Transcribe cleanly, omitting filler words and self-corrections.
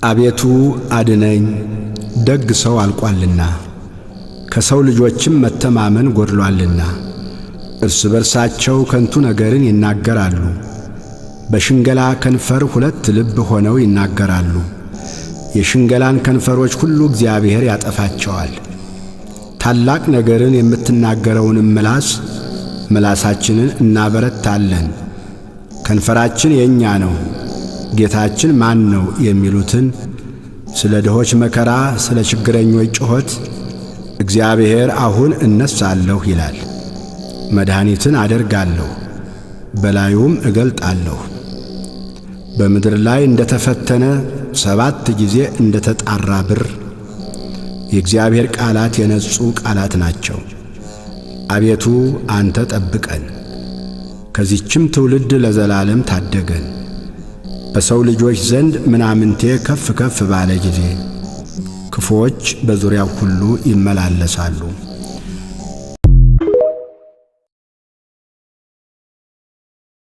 አቤቱ አድነኝ፣ ደግ ሰው አልቋልና ከሰው ልጆችም መተማመን ጎድሏልና። እርስ በርሳቸው ከንቱ ነገርን ይናገራሉ፣ በሽንገላ ከንፈር ሁለት ልብ ሆነው ይናገራሉ። የሽንገላን ከንፈሮች ሁሉ እግዚአብሔር ያጠፋቸዋል። ታላቅ ነገርን የምትናገረውንም ምላሳችንን እናበረታለን። ከንፈራችን የእኛ ነው፣ ጌታችን ማን ነው የሚሉትን ስለ ድሆች መከራ፣ ስለ ችግረኞች ጩኸት እግዚአብሔር አሁን እነሳለሁ ይላል። መድኃኒትን አደርጋለሁ፣ በላዩም እገልጣለሁ። በምድር ላይ እንደተፈተነ 7 ጊዜ እንደተጣራ ብር የእግዚአብሔር ቃላት የነጹ ቃላት ናቸው። አቤቱ አንተ ጠብቀን፣ ከዚህችም ትውልድ ለዘላለም ታደገን። በሰው ልጆች ዘንድ ምናምንቴ ከፍ ከፍ ባለ ጊዜ ክፉዎች በዙሪያው ሁሉ ይመላለሳሉ።